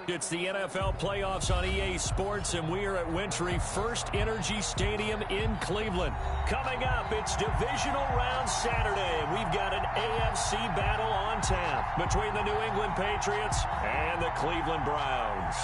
It's the NFL playoffs on EA Sports, and we are at Wintry First Energy Stadium in Cleveland. Coming up, it's divisional round Saturday. We've got an AFC battle on tap between the New England Patriots and the Cleveland Browns.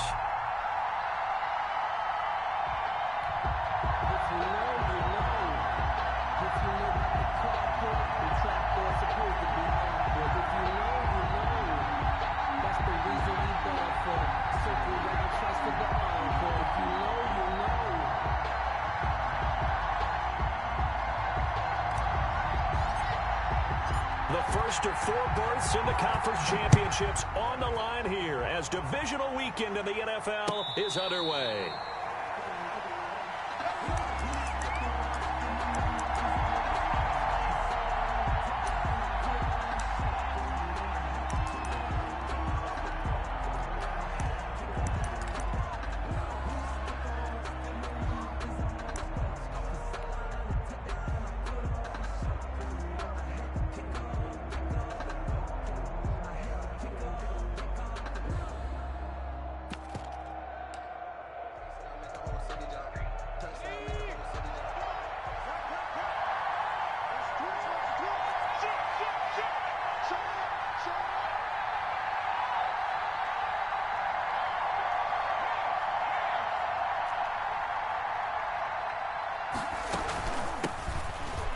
The first of 4 berths in the conference championships on the line here as divisional weekend in the NFL is underway.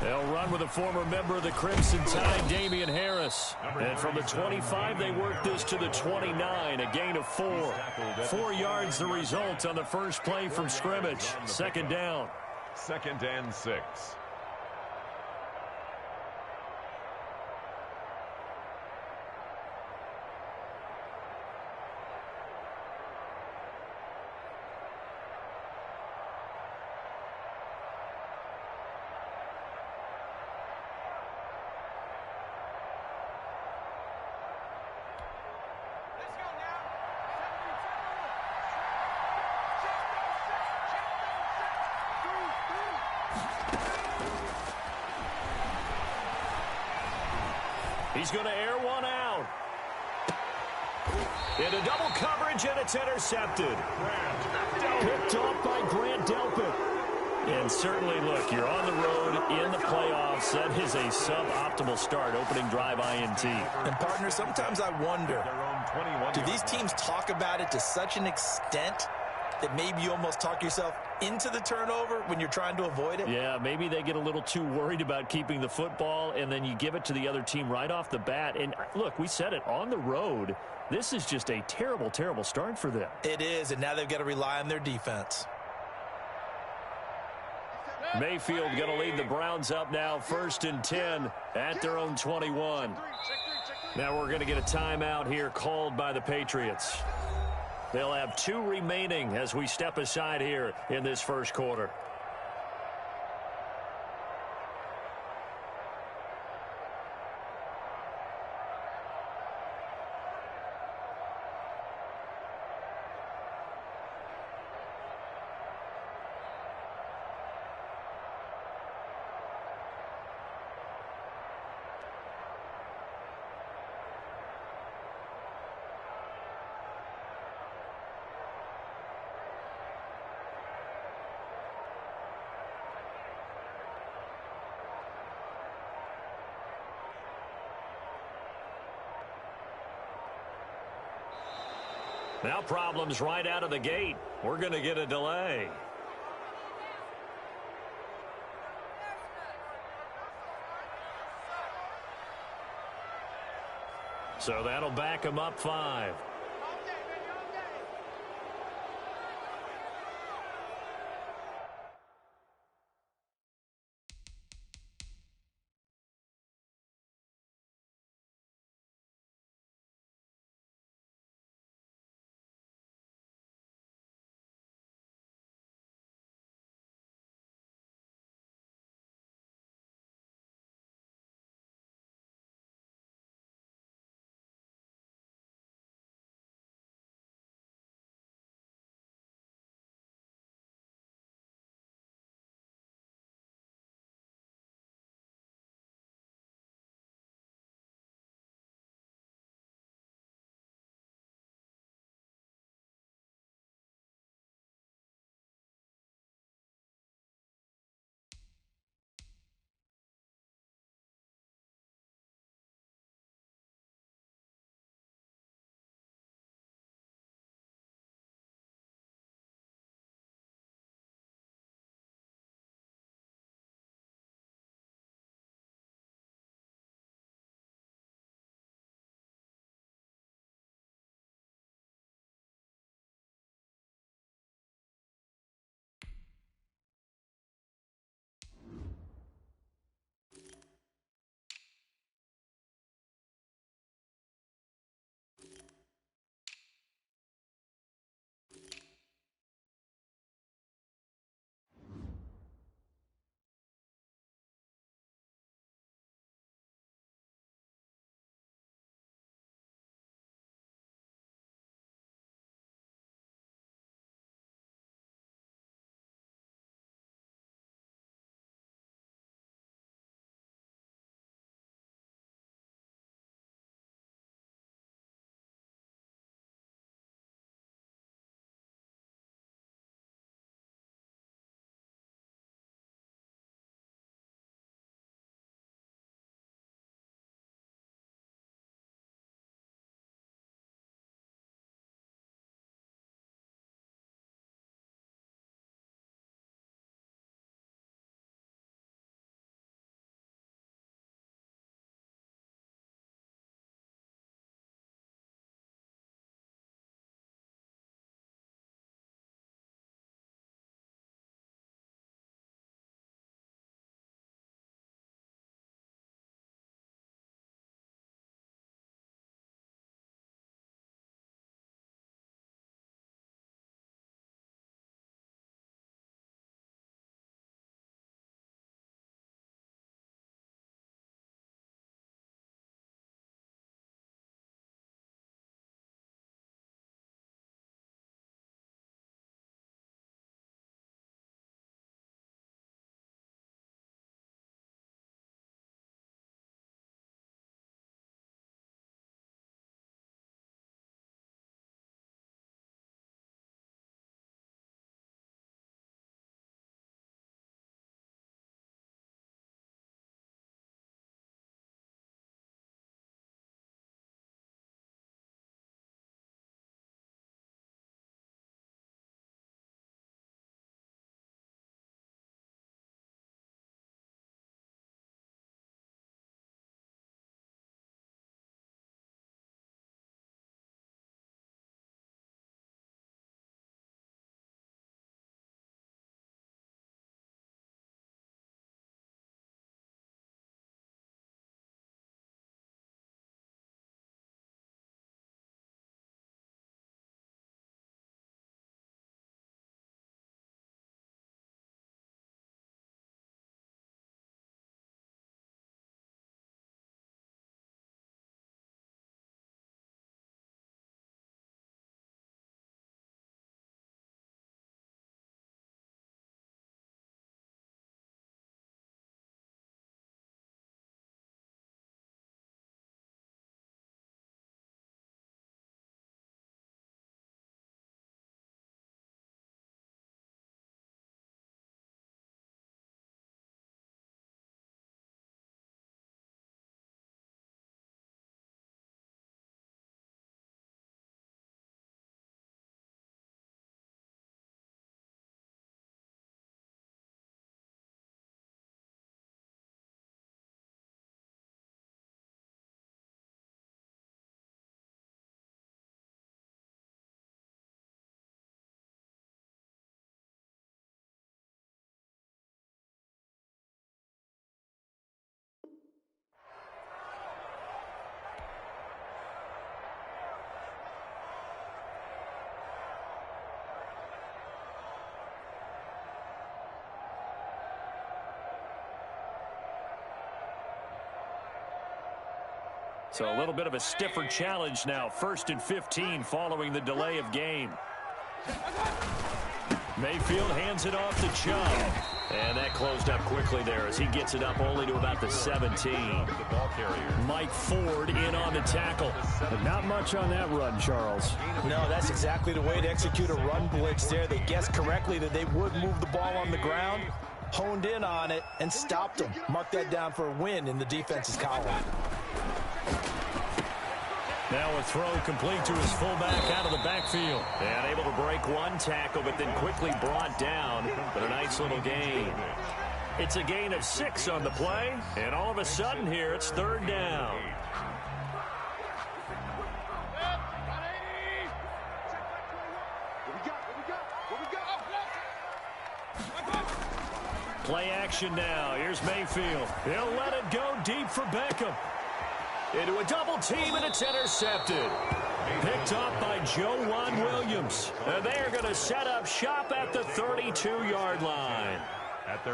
They'll run with a former member of the Crimson Tide, Damian Harris. And from the 25, they work this to the 29, a gain of 4. 4 yards the result on the first play from scrimmage. Second down. 2nd and 6. He's going to air one out. Into double coverage, and it's intercepted. Picked off by Grant Delpit. And certainly, look, you're on the road in the playoffs. That is a suboptimal start, opening drive INT. And, partner, sometimes I wonder, do these teams talk about it to such an extent that maybe you almost talk yourself into the turnover when you're trying to avoid it? Yeah, maybe they get a little too worried about keeping the football, and then you give it to the other team right off the bat. And, look, we said it, on the road, this is just a terrible, terrible start for them. It is, and now they've got to rely on their defense. Mayfield going to lead the Browns up now, 1st and 10 at their own 21. Now we're going to get a timeout here called by the Patriots. They'll have 2 remaining as we step aside here in this first quarter. Now problems right out of the gate. We're going to get a delay. So that'll back them up 5. So a little bit of a stiffer challenge now. 1st and 15 following the delay of game. Mayfield hands it off to Chubb. And that closed up quickly there as he gets it up only to about the 17. Mike Ford in on the tackle. But not much on that run, Charles. No, that's exactly the way to execute a run blitz there. They guessed correctly that they would move the ball on the ground, honed in on it, and stopped them. Mark that down for a win in the defense's column. Now a throw complete to his fullback out of the backfield. And able to break one tackle, but then quickly brought down. But a nice little gain. It's a gain of 6 on the play. And all of a sudden here, it's 3rd down. Play action now. Here's Mayfield. He'll let it go deep for Beckham. Into a double team, and it's intercepted. Picked up by Joe Williams. And they are going to set up shop at the 32-yard line.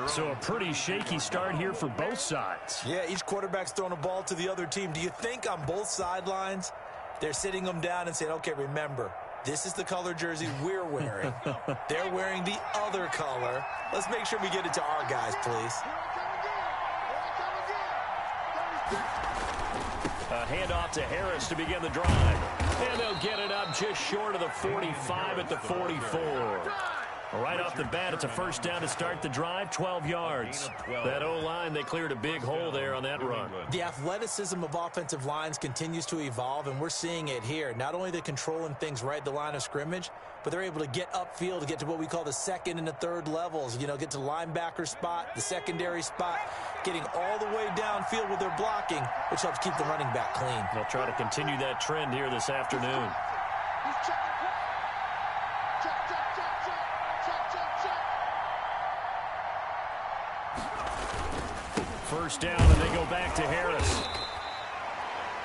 So a pretty shaky start here for both sides. Yeah, each quarterback's throwing a ball to the other team. Do you think on both sidelines they're sitting them down and saying, okay, remember, this is the color jersey we're wearing. They're wearing the other color. Let's make sure we get it to our guys, please. A handoff to Harris to begin the drive. And they'll get it up just short of the 45 at the 44. Right off the bat, it's a 1st down to start the drive, 12 yards. That O-line, they cleared a big hole there on that run. The athleticism of offensive lines continues to evolve, and we're seeing it here. Not only are they controlling things right at the line of scrimmage, but they're able to get upfield to get to what we call the 2nd and the 3rd levels. You know, get to linebacker spot, the secondary spot, getting all the way downfield with their blocking, which helps keep the running back clean. They'll try to continue that trend here this afternoon. First down, and they go back to Harris.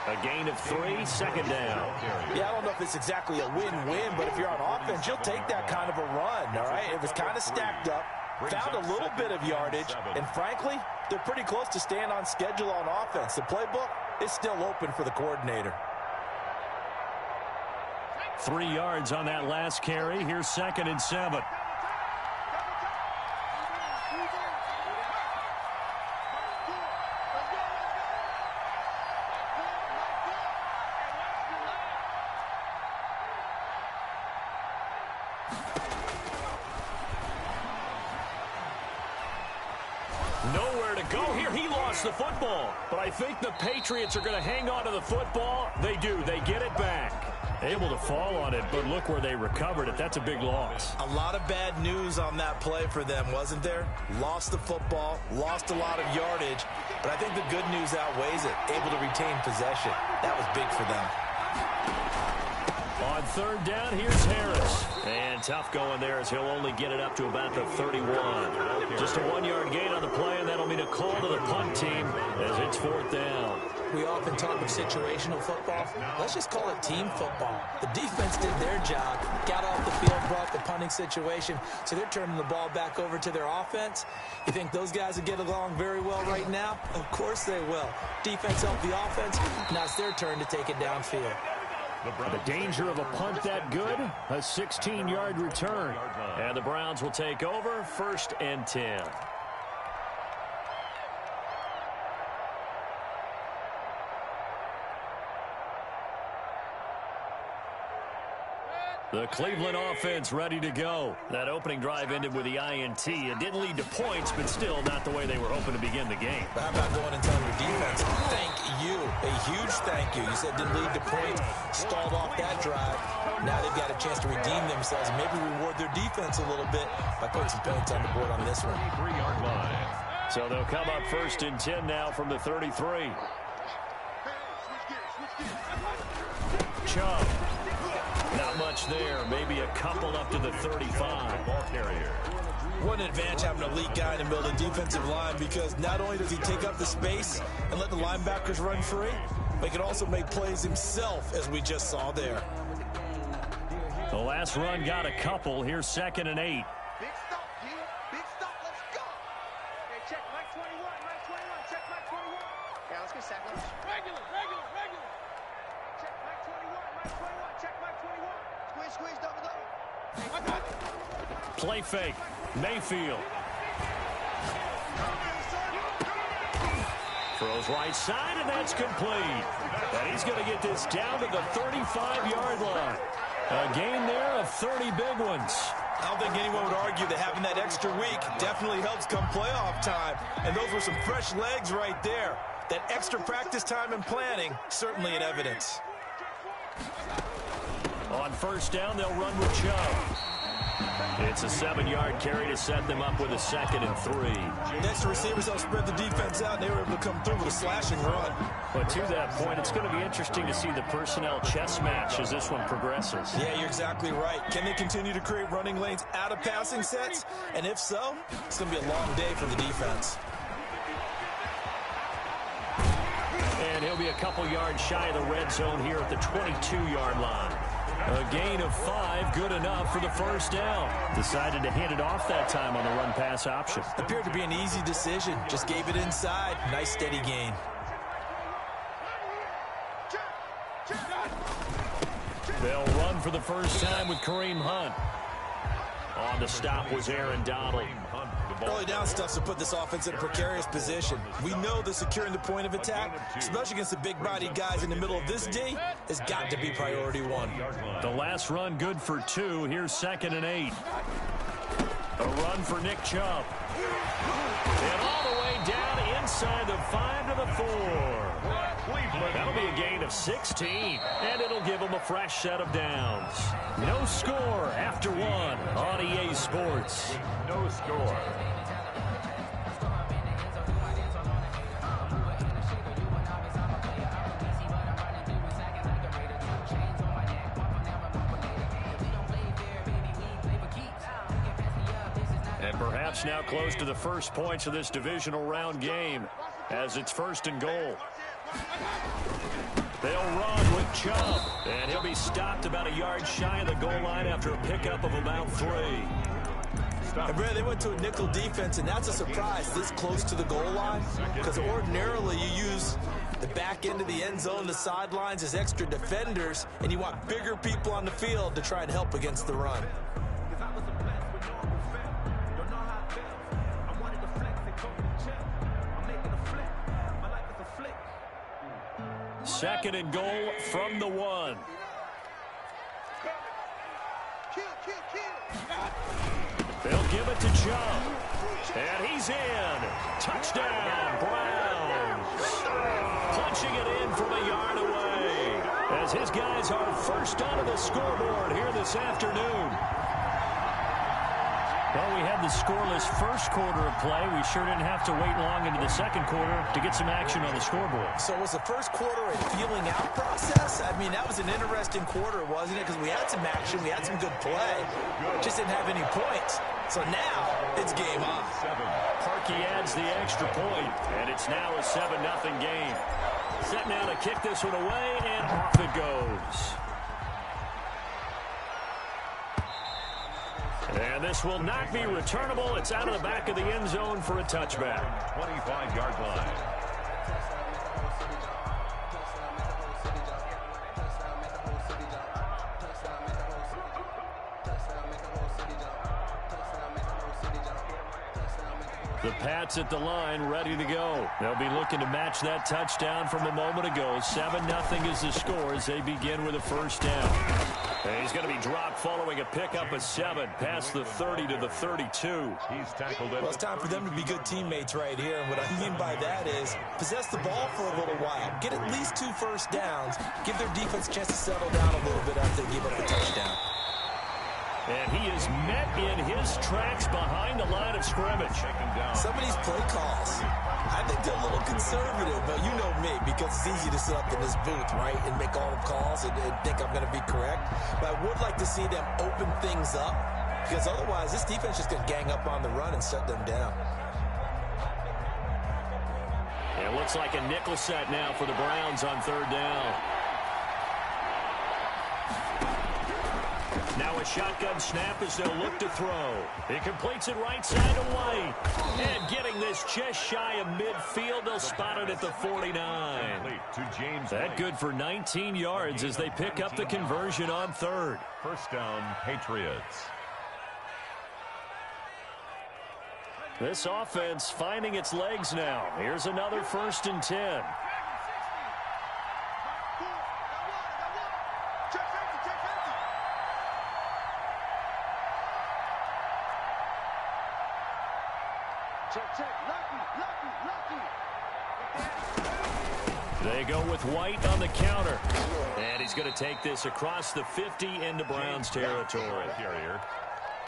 A gain of 3, 2nd down. Yeah, I don't know if it's exactly a win-win, but if you're on offense, you'll take that kind of a run, all right? It was kind of stacked up, found a little bit of yardage, and frankly, they're pretty close to staying on schedule on offense. The playbook is still open for the coordinator. 3 yards on that last carry. Here's 2nd and 7. Nowhere to go here. He lost the football. But I think the Patriots are going to hang on to the football. They do. They get it back. Able to fall on it, but look where they recovered it. That's a big loss. A lot of bad news on that play for them, wasn't there? Lost the football, lost a lot of yardage, but I think the good news outweighs it. Able to retain possession. That was big for them. On 3rd down, here's Harris. And tough going there as he'll only get it up to about the 31. Just a 1-yard gain on the play, and that'll mean a call to the punt team as it's 4th down. We often talk of situational football. Let's just call it team football. The defense did their job, got off the field, brought the punting situation, so they're turning the ball back over to their offense. You think those guys will get along very well right now? Of course they will. Defense helped the offense. Now it's their turn to take it downfield. The danger of a punt that good, a 16-yard return. And the Browns will take over, 1st and 10. The Cleveland offense ready to go. That opening drive ended with the INT. It didn't lead to points, but still not the way they were hoping to begin the game. How about going and telling your defense, thank you, a huge thank you. You said didn't lead to points, stalled off that drive. Now they've got a chance to redeem themselves and maybe reward their defense a little bit by putting some points on the board on this one. 3-yard line. So they'll come up 1st and 10 now from the 33. Chubb. Not much there. Maybe a couple up to the 35. Ball carrier. What an advantage having an elite guy to build a defensive line, because not only does he take up the space and let the linebackers run free, but he can also make plays himself, as we just saw there. The last run got a couple. Here's 2nd and 8. Big stop, G. Big stop. Let's go. Okay, check Mike 21. Mike 21. Check Mike 21. Yeah, let's get sacked. Regular. Squeeze, double. Play fake. Mayfield. Throws right side, and that's complete. And he's going to get this down to the 35-yard line. A gain there of 30 big ones. I don't think anyone would argue that having that extra week definitely helps come playoff time. And those were some fresh legs right there. That extra practice time and planning, certainly in evidence. On first down, they'll run with Chubb. It's a 7-yard carry to set them up with a 2nd and 3. Next, the receivers helped spread the defense out, and they were able to come through with a slashing run. But to that point, it's going to be interesting to see the personnel chess match as this one progresses. Yeah, you're exactly right. Can they continue to create running lanes out of passing sets? And if so, it's going to be a long day for the defense. And he'll be a couple yards shy of the red zone here at the 22-yard line. A gain of 5, good enough for the first down. Decided to hand it off that time on the run-pass option. Appeared to be an easy decision. Just gave it inside. Nice, steady gain. They'll run for the first time with Kareem Hunt. On the stop was Aaron Donald. Early down stuffs to put this offense in a precarious position. We know that securing the point of attack, especially against the big-bodied guys in the middle of this D, has got to be priority 1. The last run good for 2. Here's 2nd and 8. A run for Nick Chubb. And all the way down inside the 5 to the 4. That'll be a gain of 16, and it'll give them a fresh set of downs. No score after 1 on EA Sports. No score. And perhaps now close to the first points of this divisional round game as it's 1st and goal. They'll run with Chubb, and he'll be stopped about a yard shy of the goal line after a pickup of about 3. And Brad, they went to a nickel defense, and that's a surprise this close to the goal line, because ordinarily you use the back end of the end zone, the sidelines as extra defenders, and you want bigger people on the field to try and help against the run. 2nd and goal from the 1. They'll give it to Chubb. And he's in. Touchdown, Browns. Punching it in from a yard away. As his guys are first onto the scoreboard here this afternoon. Well, we had the scoreless first quarter of play. We sure didn't have to wait long into the second quarter to get some action on the scoreboard. So was the first quarter a feeling out process? I mean, that was an interesting quarter, wasn't it? Because we had some action, we had some good play. Just didn't have any points. So now it's game on. Parkey adds the extra point, and it's now a 7-0 game. Set now to kick this one away, and off it goes. And this will not be returnable. It's out of the back of the end zone for a touchback. 25-yard line. The Pats at the line, ready to go. They'll be looking to match that touchdown from a moment ago. 7-0 is the score as they begin with a first down. And he's going to be dropped following a pickup of 7 past the 30 to the 32. He's tackled it. Well, it's time for them to be good teammates right here. And what I mean by that is possess the ball for a little while. Get at least 2 first downs. Give their defense a chance to settle down a little bit after they give up a touchdown. And he is met in his tracks behind the line of scrimmage. Some of these play calls, I think they're a little conservative, but you know me, because it's easy to sit up in this booth, right, and make all the calls and think I'm going to be correct. But I would like to see them open things up, because otherwise this defense is going to gang up on the run and shut them down. It looks like a nickel set now for the Browns on 3rd down. Now a shotgun snap as they'll look to throw. He completes it right side to White. And getting this just shy of midfield, they'll spot it at the 49. That good for 19 yards as they pick up the conversion on third. First down, Patriots. This offense finding its legs now. Here's another 1st and 10. They go with White on the counter. And he's going to take this across the 50 into Browns territory.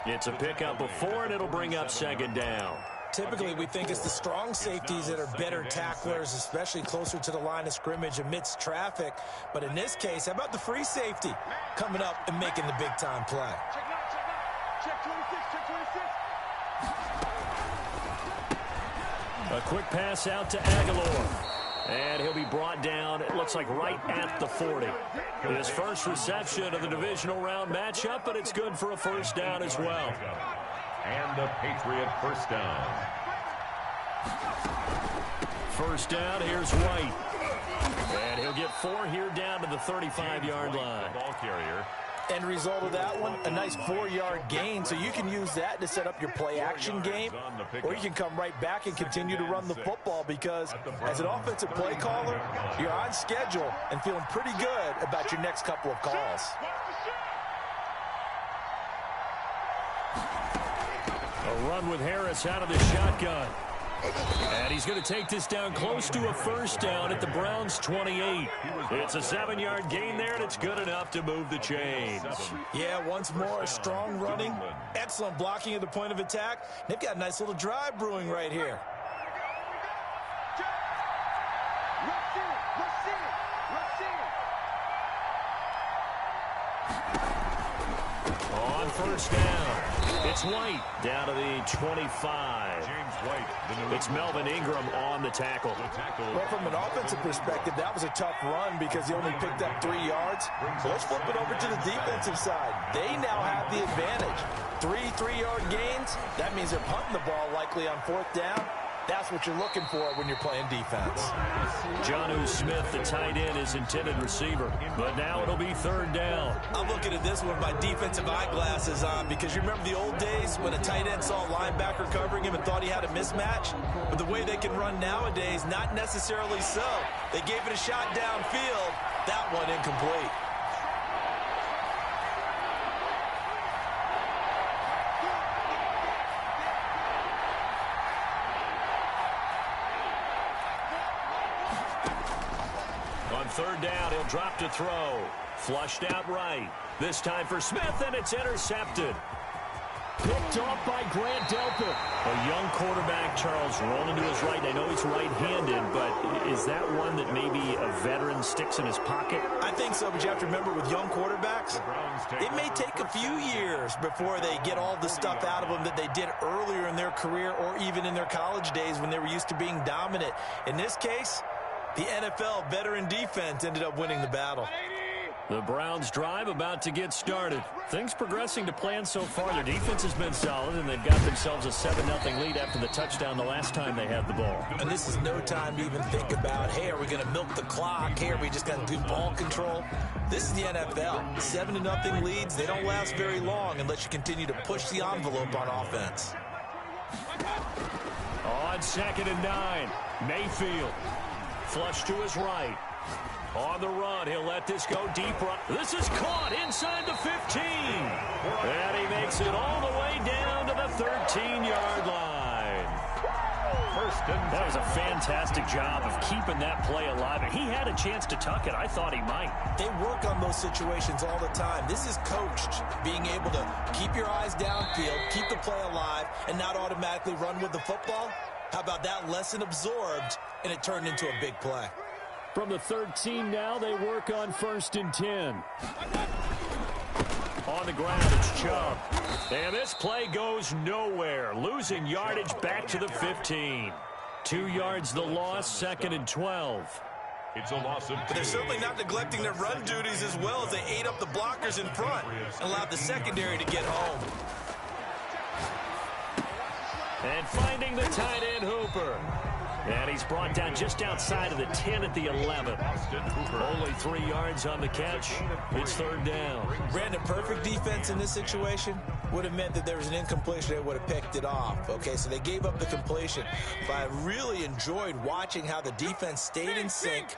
It's a pickup of 4, and it'll bring up 2nd down. Typically, we think it's the strong safeties that are better tacklers, especially closer to the line of scrimmage amidst traffic. But in this case, how about the free safety coming up and making the big-time play? Check 26, check 26. A quick pass out to Aguilar. And he'll be brought down, it looks like right at the 40. His first reception of the divisional round matchup, but it's good for a 1st down as well. And a Patriot 1st down. 1st down, here's White. And he'll get 4 here down to the 35-yard line. Ball carrier. End result of that one, a nice 4-yard gain, so you can use that to set up your play-action game, or you can come right back and continue to run the football because as an offensive play caller, you're on schedule and feeling pretty good about your next couple of calls. A run with Harris out of the shotgun. And he's going to take this down close to a 1st down at the Browns' 28. It's a 7-yard gain there, and it's good enough to move the chains. Yeah, once more, strong running, excellent blocking at the point of attack. They've got a nice little drive brewing right here. On 1st down, it's White down to the 25. James White. It's Melvin Ingram on the tackle. Well, from an offensive perspective, that was a tough run because he only picked up 3 yards. So let's flip it over to the defensive side. They now have the advantage. 3-3-yard gains, that means they're punting the ball likely on 4th down. That's what you're looking for when you're playing defense. Jonnu Smith, the tight end, is intended receiver. But now it'll be 3rd down. I'm looking at this one with my defensive eyeglasses on because you remember the old days when a tight end saw a linebacker covering him and thought he had a mismatch? But the way they can run nowadays, not necessarily so. They gave it a shot downfield. That one incomplete. On 3rd down, he'll drop to throw. Flushed out right. This time for Smith, and it's intercepted. Picked off by Grant Delpit. A young quarterback, Charles, rolling to his right. I know he's right-handed, but is that one that maybe a veteran sticks in his pocket? I think so, but you have to remember with young quarterbacks, it may take a few years before they get all the stuff out of them that they did earlier in their career or even in their college days when they were used to being dominant. In this case, the NFL veteran defense ended up winning the battle. The Browns drive about to get started. Things progressing to plan so far. Their defense has been solid, and they've got themselves a 7-0 lead after the touchdown the last time they had the ball. And this is no time to even think about, hey, are we going to milk the clock? Hey, are we just going to do ball control? This is the NFL. 7-0 leads, they don't last very long unless you continue to push the envelope on offense. On 2nd and 9, Mayfield. Flush to his right. On the run, he'll let this go deep. This is caught inside the 15. And he makes it all the way down to the 13-yard line. That was a fantastic job of keeping that play alive. And he had a chance to tuck it. I thought he might. They work on those situations all the time. This is coached, being able to keep your eyes downfield, keep the play alive, and not automatically run with the football. How about that lesson absorbed, and it turned into a big play. From the 13 now, they work on 1st and 10. On the ground, it's Chubb. And this play goes nowhere. Losing yardage back to the 15. 2 yards the loss, 2nd and 12. It's a loss of 2. But they're certainly not neglecting their run duties as well as they ate up the blockers in front and allowed the secondary to get home. And finding the tight end, Hooper. And he's brought down just outside of the 10 at the 11. Only 3 yards on the catch. It's 3rd down. Brandon, perfect defense in this situation would have meant that there was an incompletion. They would have picked it off. Okay, so they gave up the completion. But I really enjoyed watching how the defense stayed in sync,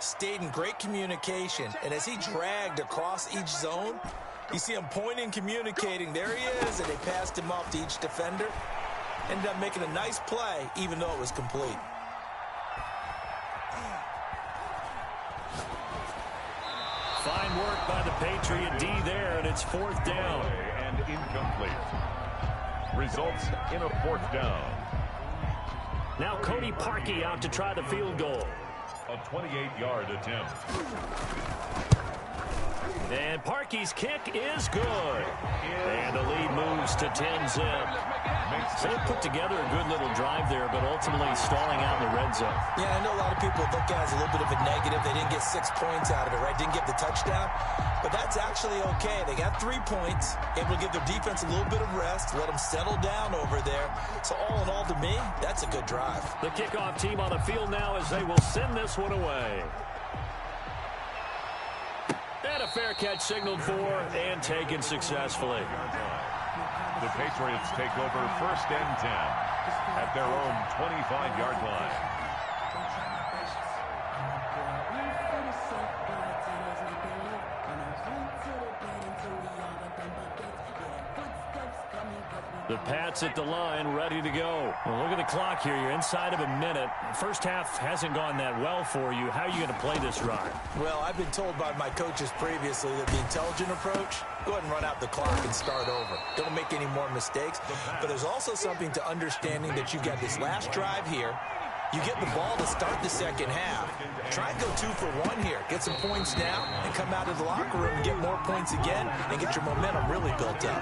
stayed in great communication. And as he dragged across each zone, you see him pointing, communicating. There he is, and they passed him off to each defender. Ended up making a nice play, even though it was complete. Fine work by the Patriot D there, and it's 4th down. And incomplete. Results in a 4th down. Now Cody Parkey out to try the field goal. A 28-yard attempt. And Parkey's kick is good. And the lead moves to 10-zip. So they put together a good little drive there, but ultimately stalling out in the red zone. Yeah, I know a lot of people look at it as a little bit of a negative. They didn't get 6 points out of it, right? Didn't get the touchdown. But that's actually okay. They got 3 points, able to give their defense a little bit of rest, let them settle down over there. So all in all, to me, that's a good drive. The kickoff team on the field now as they will send this one away. And a fair catch signaled for and taken successfully. The Patriots take over 1st and 10 at their own 25-yard line. The Pats at the line, ready to go. Well, look at the clock here. You're inside of a minute. First half hasn't gone that well for you. How are you going to play this drive? Well, I've been told by my coaches previously that the intelligent approach, go ahead and run out the clock and start over. Don't make any more mistakes. But there's also something to understanding that you've got this last drive here. You get the ball to start the second half. Try and go 2 for 1 here. Get some points now and come out of the locker room and get more points again and get your momentum really built up.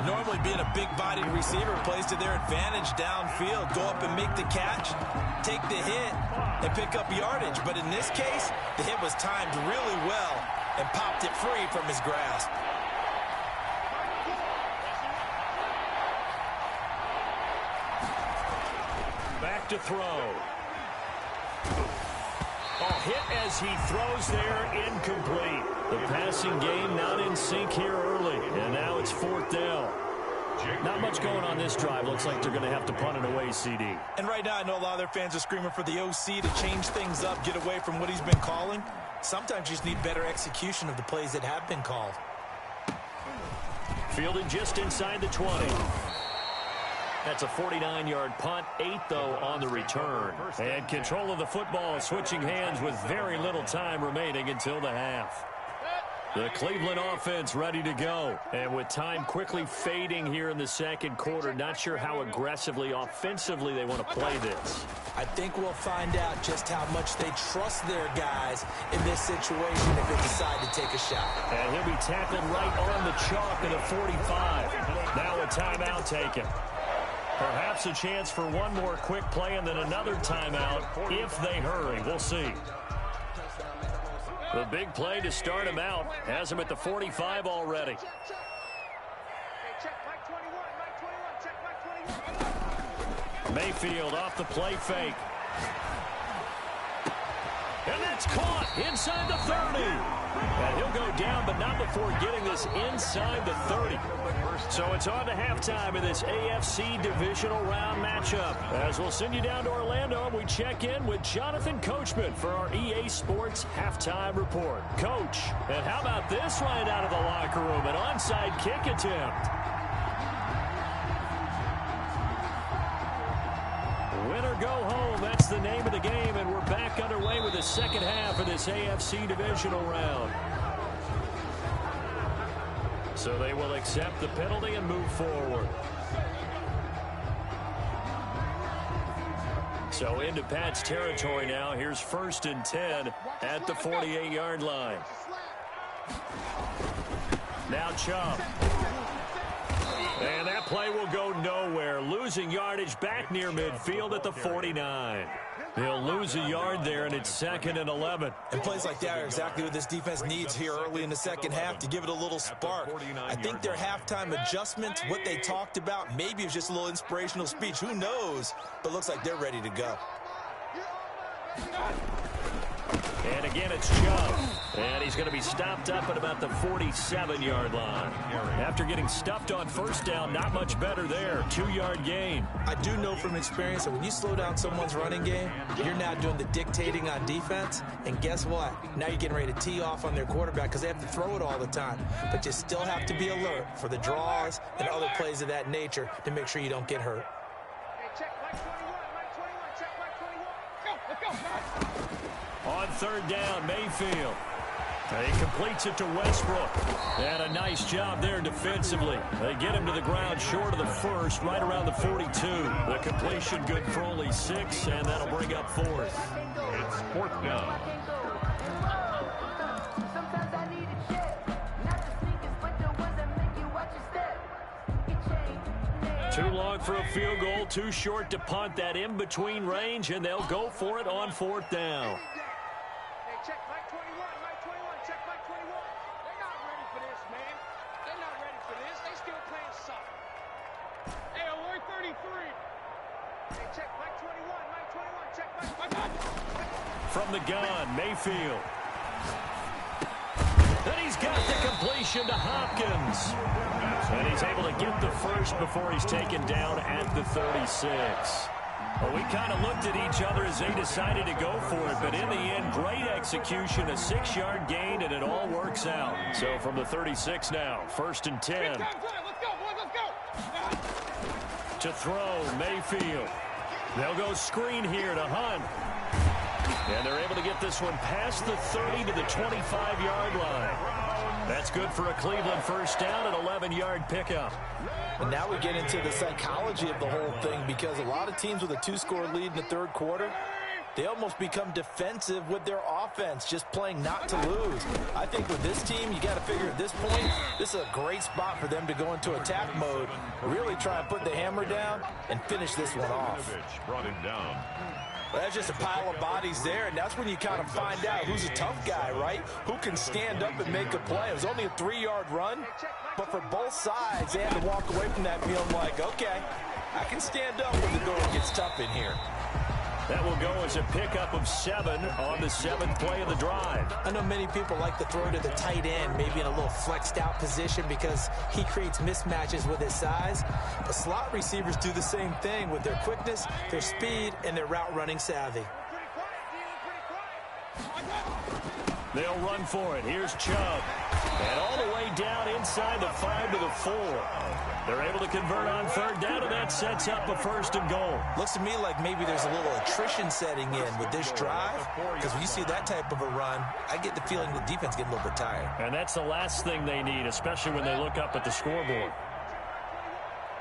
Normally being a big-bodied receiver plays to their advantage downfield. Go up and make the catch, take the hit, and pick up yardage. But in this case, the hit was timed really well and popped it free from his grasp. Back to throw. Hit as he throws there, incomplete. The passing game not in sync here early, and now it's 4th down. Not much going on this drive. Looks like they're going to have to punt it away, CD. And right now, I know a lot of their fans are screaming for the OC to change things up, get away from what he's been calling. Sometimes you just need better execution of the plays that have been called. Fielded just inside the 20. That's a 49-yard punt, 8, though, on the return. And control of the football switching hands with very little time remaining until the half. The Cleveland offense ready to go. And with time quickly fading here in the second quarter, not sure how aggressively, offensively they want to play this. I think we'll find out just how much they trust their guys in this situation if they decide to take a shot. And he'll be tackled right on the chalk at a 45. Now a timeout taken. Perhaps a chance for one more quick play and then another timeout if they hurry. We'll see. The big play to start him out has him at the 45 already. Mayfield off the play fake. And that's caught inside the 30. And he'll go down, but not before getting this inside the 30. So it's on to halftime of this AFC divisional round matchup. As we'll send you down to Orlando, and we check in with Jonathan Coachman for our EA Sports halftime report. Coach, and how about this right out of the locker room? An onside kick attempt. Win or go home, that's the name of the game, and we're back underway with the second half of this AFC divisional round. So they will accept the penalty and move forward. So into Pat's territory now. Here's 1st and 10 at the 48-yard line. Now Chubb. And that play will go nowhere. losing yardage back near midfield at the 49. They'll lose a yard there, and it's 2nd and 11. And plays like that are exactly what this defense needs here early in the second half to give it a little spark. I think their halftime adjustments, what they talked about, maybe it was just a little inspirational speech. Who knows? But looks like they're ready to go. And again, it's Chubb. And he's going to be stopped up at about the 47-yard line. After getting stuffed on first down, not much better there. 2-yard gain. I do know from experience that when you slow down someone's running game, you're now doing the dictating on defense. And guess what? Now you're getting ready to tee off on their quarterback because they have to throw it all the time. But you still have to be alert for the draws and other plays of that nature to make sure you don't get hurt. On 3rd down, Mayfield. He completes it to Westbrook. And a nice job there defensively. They get him to the ground short of the first, right around the 42. The completion good for only 6, and that'll bring up 4th. It's 4th down. Too long for a field goal, too short to punt. That in-between range, and they'll go for it on 4th down. Check Mike 21, Mike 21, check Mike 21. They're not ready for this, man. They're not ready for this. They still playing soft. Hey, alert 33. Hey, check Mike 21, Mike 21, check Mike. From the gun, Mayfield. And he's got the completion to Hopkins. And he's able to get the first before he's taken down at the 36. Well, we kind of looked at each other as they decided to go for it, but in the end, great execution, a 6-yard gain, and it all works out. So from the 36 now, 1st and 10. Let's go, boys, let's go. To throw, Mayfield. They'll go screen here to Hunt. And they're able to get this one past the 30 to the 25-yard line. That's good for a Cleveland first down, an 11-yard pickup. And now we get into the psychology of the whole thing because a lot of teams with a 2-score lead in the 3rd quarter, they almost become defensive with their offense, just playing not to lose. I think with this team, you got to figure at this point, this is a great spot for them to go into attack mode, really try and put the hammer down and finish this one off. Brought him down. Well, that's just a pile of bodies there, and that's when you kind of find out who's a tough guy, right? Who can stand up and make a play. It was only a 3-yard run, but for both sides, they had to walk away from that feeling like, okay, I can stand up when the going gets tough in here. That will go as a pickup of 7 on the 7th play of the drive. I know many people like to throw to the tight end, maybe in a little flexed out position because he creates mismatches with his size. But slot receivers do the same thing with their quickness, their speed, and their route running savvy. They'll run for it. Here's Chubb. And all the way down inside the 5 to the 4. They're able to convert on 3rd down, and that sets up a 1st and goal. Looks to me like maybe there's a little attrition setting in with this drive, because when you see that type of a run, I get the feeling the defense getting a little bit tired. And that's the last thing they need, especially when they look up at the scoreboard.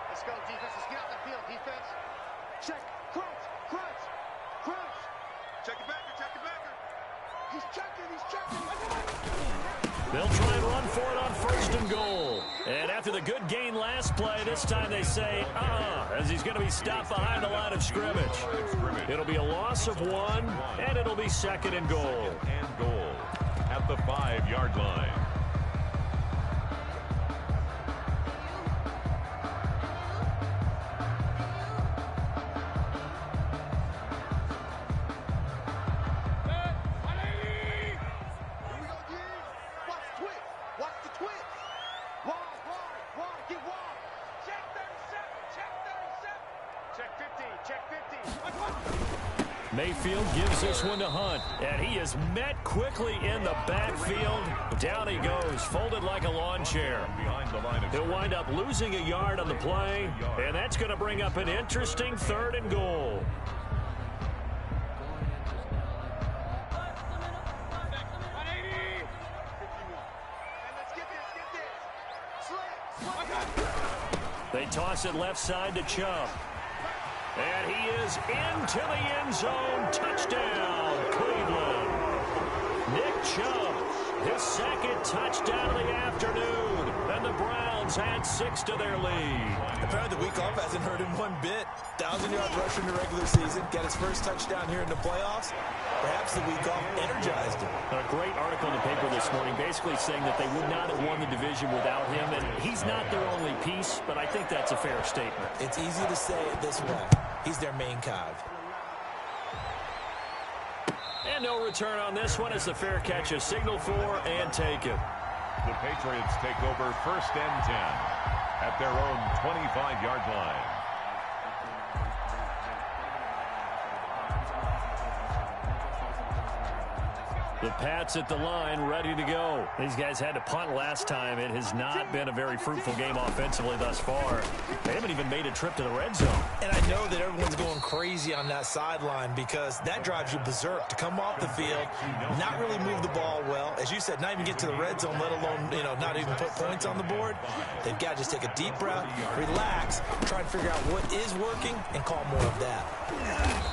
Let's go, defense. Let's get out the field, defense. Check. Crunch. Crunch. Crunch. Check it backer. Check it backer. He's checking. He's checking. They'll try and run for it on 1st and goal. And after the good gain last play, this time they say, as he's going to be stopped behind the line of scrimmage. It'll be a loss of 1, and it'll be 2nd and goal. And goal at the 5-yard line. Mayfield gives this one to Hunt, and he is met quickly in the backfield. Down he goes, folded like a lawn chair. He'll wind up losing a yard on the play, and that's going to bring up an interesting 3rd and goal. They toss it left side to Chubb. And he is into the end zone. Touchdown, Cleveland. Nick Chubb, his 2nd touchdown of the afternoon. And the Browns Browns add 6 to their lead. Apparently the week off hasn't hurt him one bit. 1,000-yard rusher in the regular season. Got his first touchdown here in the playoffs. Perhaps the week off energized him. A great article in the paper this morning basically saying that they would not have won the division without him. And he's not their only piece, but I think that's a fair statement. It's easy to say it this way. He's their main cog. And no return on this one as the fair catch is signaled for and taken. The Patriots take over 1st and 10 at their own 25-yard line. The Pats at the line, ready to go. These guys had to punt last time. It has not been a very fruitful game offensively thus far. They haven't even made a trip to the red zone. And I know that everyone's going crazy on that sideline because that drives you berserk to come off the field, not really move the ball well. As you said, not even get to the red zone, let alone, not even put points on the board. They've got to just take a deep breath, relax, try and figure out what is working, and call more of that.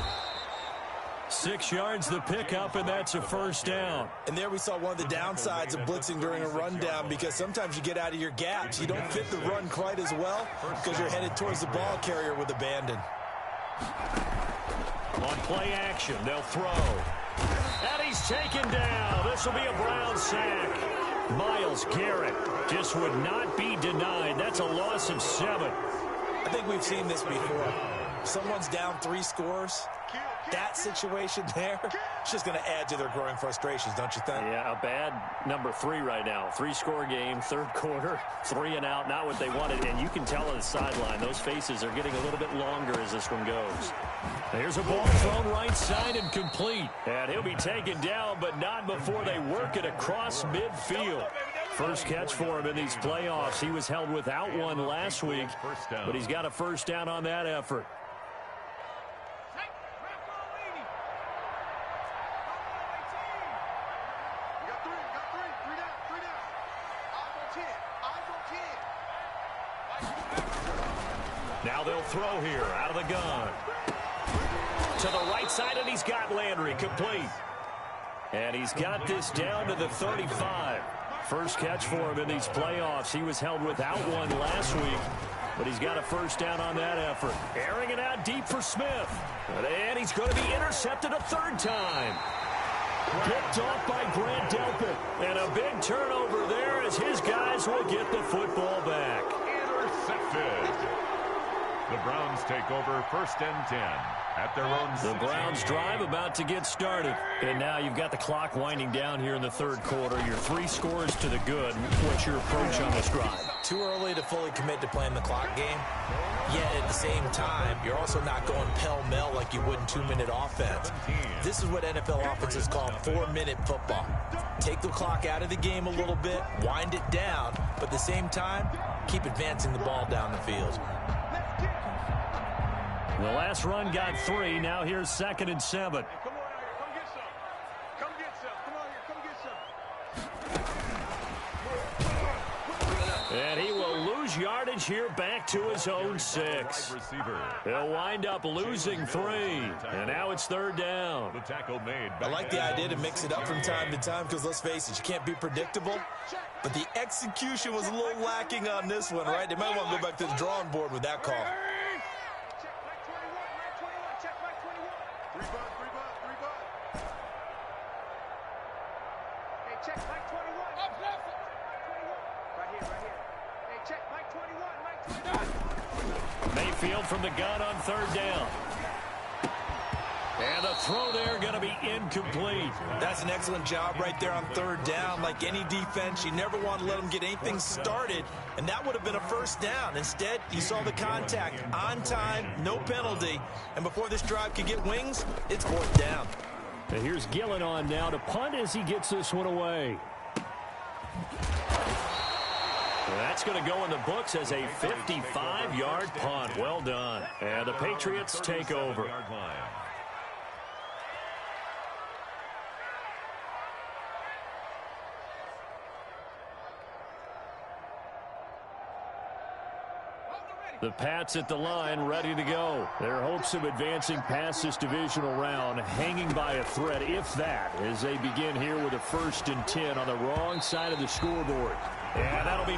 6 yards the pickup, and that's a first down. And there we saw one of the downsides of blitzing during a rundown because sometimes you get out of your gaps. You don't fit the run quite as well because you're headed towards the ball carrier with abandon. On play action, they'll throw. And he's taken down. This will be a Brown sack. Myles Garrett just would not be denied. That's a loss of 7. I think we've seen this before. Someone's down 3 scores. That situation there, it's just going to add to their growing frustrations, don't you think? Yeah, a bad number 3 right now. 3-score game, 3rd quarter, 3 and out, not what they wanted. And you can tell on the sideline, those faces are getting a little bit longer as this one goes. Here's a ball thrown right side and complete. And he'll be taken down, but not before they work it across midfield. First catch for him in these playoffs. He was held without one last week, but he's got a first down on that effort. Now they'll throw here out of the gun. To the right side, and he's got Landry complete. And he's got this down to the 35. First catch for him in these playoffs. He was held without one last week, but he's got a first down on that effort. Airing it out deep for Smith. And he's going to be intercepted a 3rd time. Picked off by Grant Delpit. And a big turnover there as his guys will get the football back. Intercepted. The Browns take over 1st and 10 at their own. The Browns drive about to get started. And now you've got the clock winding down here in the 3rd quarter. Your 3 scores to the good. What's your approach on this drive? Too early to fully commit to playing the clock game. Yet at the same time, you're also not going pell-mell like you would in 2-minute offense. This is what NFL offenses call 4-minute football. Take the clock out of the game a little bit, wind it down, but at the same time, keep advancing the ball down the field. The last run got 3. Now here's 2nd and 7. Come on out here. Come get some. Come get some. Come on here. Come get some. And he will lose yardage here back to his own 6. He'll wind up losing 3. And now it's 3rd down. The tackle made. I like the idea to mix it up from time to time because, let's face it, you can't be predictable. But the execution was a little lacking on this one, right? They might want to go back to the drawing board with that call. Check Mike 21. Up left. Right here. Hey, check Mike 21. Mike 21. Mayfield from the gun on 3rd down. And the throw there going to be incomplete. That's an excellent job right there on 3rd down. Like any defense, you never want to let them get anything started, and that would have been a first down. Instead, you saw the contact on time, no penalty, and before this drive could get wings, it's 4th down. And here's Gillen on now to punt as he gets this one away. Well, that's going to go in the books as a 55-yard punt. Well done. And the Patriots take over. The Pats at the line, ready to go. Their hopes of advancing past this divisional round hanging by a thread, if that, as they begin here with a 1st and 10 on the wrong side of the scoreboard. And that'll be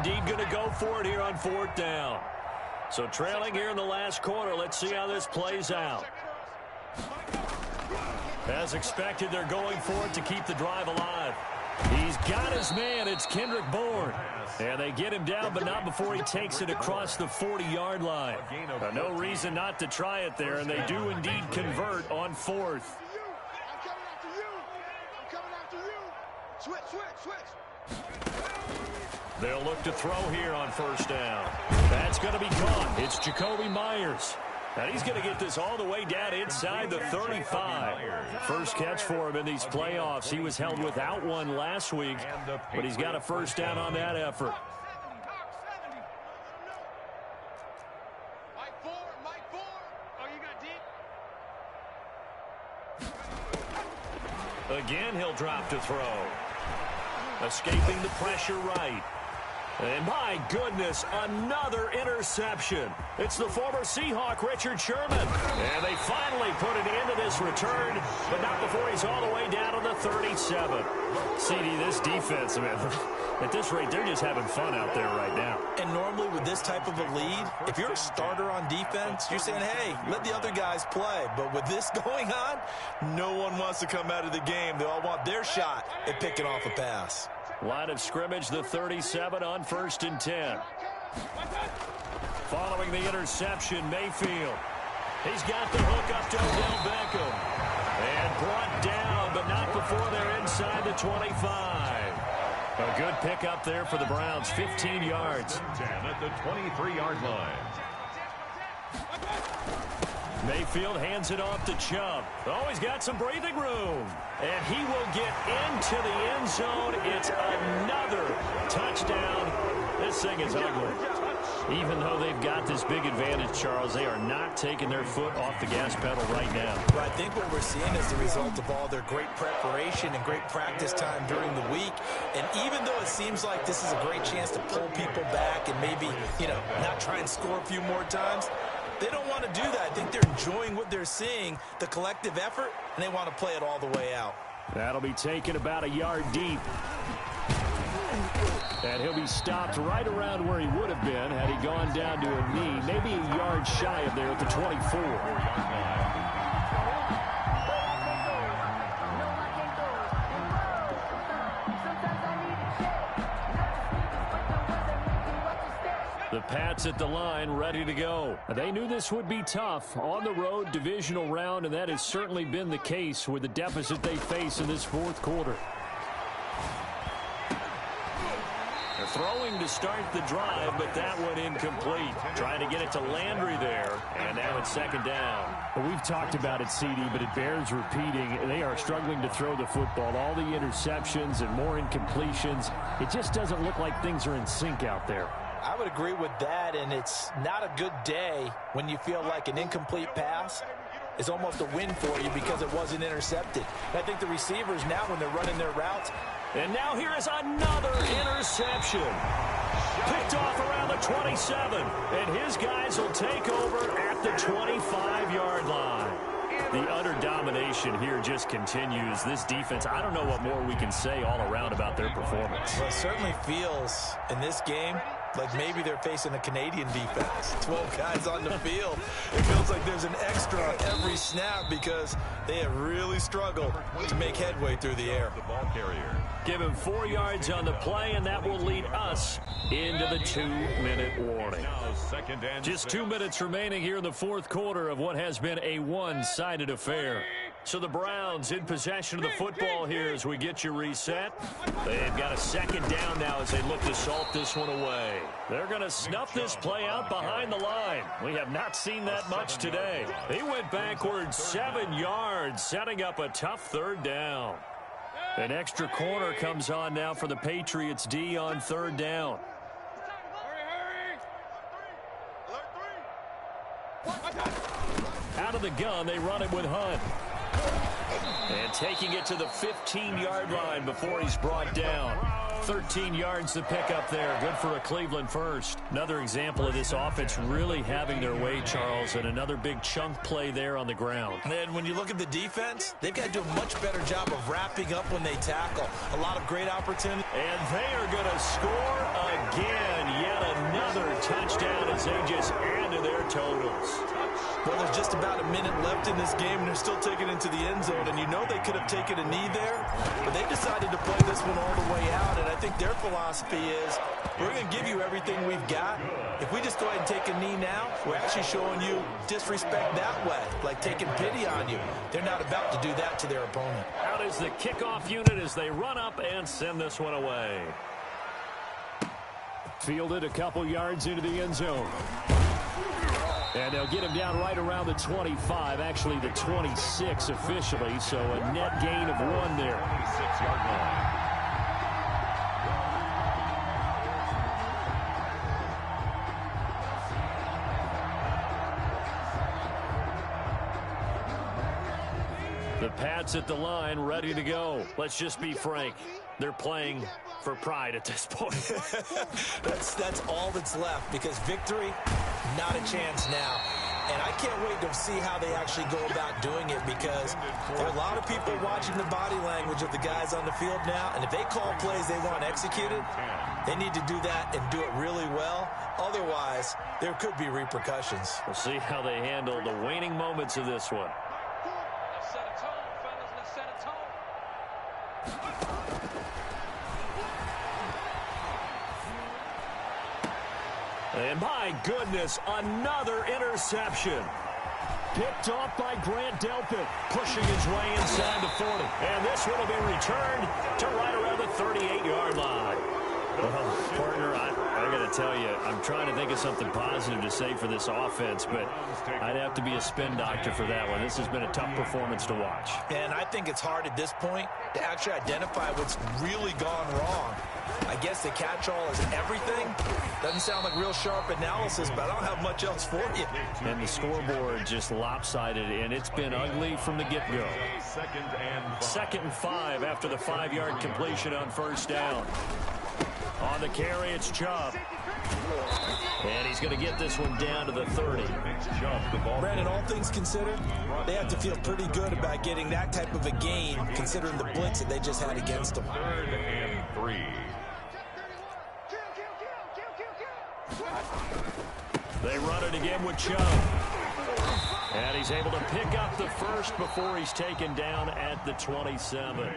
indeed going to go for it here on 4th down. So trailing here in the last quarter. Let's see how this plays out. As expected, they're going for it to keep the drive alive. He's got his man. It's Kendrick Bourne. And they get him down, but not before he takes it across the 40-yard line. No reason not to try it there, and they do indeed convert on 4th. They'll look to throw here on 1st down. That's going to be caught. It's Jacoby Myers. And he's going to get this all the way down inside the 35. First catch for him in these playoffs. He was held without one last week, but he's got a 1st down on that effort. Again, he'll drop to throw. Escaping the pressure right. And my goodness, another interception. It's the former Seahawk, Richard Sherman. And they finally put an end to this return, but not before he's all the way down to the 37. CD, this defense, man, at this rate, they're just having fun out there right now. And normally with this type of a lead, if you're a starter on defense, you're saying, hey, let the other guys play. But with this going on, no one wants to come out of the game. They all want their shot at picking off a pass. Line of scrimmage, the 37 on 1st and 10. Following the interception, Mayfield. He's got the hook up to Odell Beckham. And brought down, but not before they're inside the 25. A good pickup there for the Browns, 15 yards. 10 at the 23-yard line. Mayfield hands it off to Chubb. Oh, he's got some breathing room. And he will get into the end zone. It's another touchdown. This thing is ugly. Even though they've got this big advantage, Charles, they are not taking their foot off the gas pedal right now. But I think what we're seeing is the result of all their great preparation and great practice time during the week. And even though it seems like this is a great chance to pull people back and maybe, not try and score a few more times, they don't want to do that. I think they're enjoying what they're seeing, the collective effort, and they want to play it all the way out. That'll be taken about a yard deep. And he'll be stopped right around where he would have been had he gone down to a knee, maybe a yard shy of there at the 24. The Pats at the line, ready to go. They knew this would be tough. On the road, divisional round, and that has certainly been the case with the deficit they face in this 4th quarter. They're throwing to start the drive, but that one incomplete. Trying to get it to Landry there, and now it's 2nd down. Well, we've talked about it, CD, but it bears repeating. They are struggling to throw the football. All the interceptions and more incompletions. It just doesn't look like things are in sync out there. I would agree with that, and it's not a good day when you feel like an incomplete pass is almost a win for you because it wasn't intercepted. I think the receivers now, when they're running their routes. And now here is another interception. Picked off around the 27, and his guys will take over at the 25-yard line. The utter domination here just continues. This defense, I don't know what more we can say all around about their performance. Well, it certainly feels in this game like maybe they're facing a Canadian defense. 12 guys on the field. It feels like there's an extra on every snap because they have really struggled to make headway through the air. The ball carrier. Give him 4 yards on the play, and that will lead us into the 2-minute warning. Just 2 minutes remaining here in the 4th quarter of what has been a one-sided affair. So the Browns in possession of the football here as we get you reset. They've got a 2nd down now as they look to salt this one away. They're going to snuff this play out behind the line. We have not seen that much today. He went backwards 7 yards, setting up a tough 3rd down. An extra corner comes on now for the Patriots D on 3rd down. Out of the gun, they run it with Hunt. And taking it to the 15-yard line before he's brought down. 13 yards to pick up there. Good for a Cleveland first. Another example of this offense really having their way, Charles, and another big chunk play there on the ground. And when you look at the defense, they've got to do a much better job of wrapping up when they tackle. A lot of great opportunity. And they are going to score again. Yet another touchdown as they just add to their totals. Well, there's just about a minute left in this game, and they're still taking it into the end zone. And you know they could have taken a knee there, but they decided to play this one all the way out. And I think their philosophy is, we're going to give you everything we've got. If we just go ahead and take a knee now, we're actually showing you disrespect that way, like taking pity on you. They're not about to do that to their opponent. Out is the kickoff unit as they run up and send this one away. Fielded a couple yards into the end zone. And they'll get him down right around the 25, actually the 26 officially, so a net gain of 1 there. 26-yard line. The Pats at the line, ready to go. Let's just be frank. They're playing for pride at this point. That's all that's left, because victory, not a chance now. And I can't wait to see how they actually go about doing it, because there are a lot of people watching the body language of the guys on the field now, and if they call plays they want executed, they need to do that and do it really well. Otherwise, there could be repercussions. We'll see how they handle the waning moments of this one. Let's set a tone, fellas. Let's set a tone. And my goodness, another interception. Picked off by Grant Delpit, pushing his way inside the 40. And this one will be returned to right around the 38-yard line. Well, partner, I got to tell you, I'm trying to think of something positive to say for this offense, but I'd have to be a spin doctor for that one. This has been a tough performance to watch. And I think it's hard at this point to actually identify what's really gone wrong. I guess the catch-all is everything. Doesn't sound like real sharp analysis, but I don't have much else for you. And the scoreboard just lopsided, and it's been ugly from the get-go. Second and 5 after the 5-yard completion on first down. On the carry, it's Chubb. And he's going to get this one down to the 30. Brandon, all things considered, they have to feel pretty good about getting that type of a gain, considering the blitz that they just had against them. 3rd and 3. They run it again with Chubb. And he's able to pick up the first before he's taken down at the 27.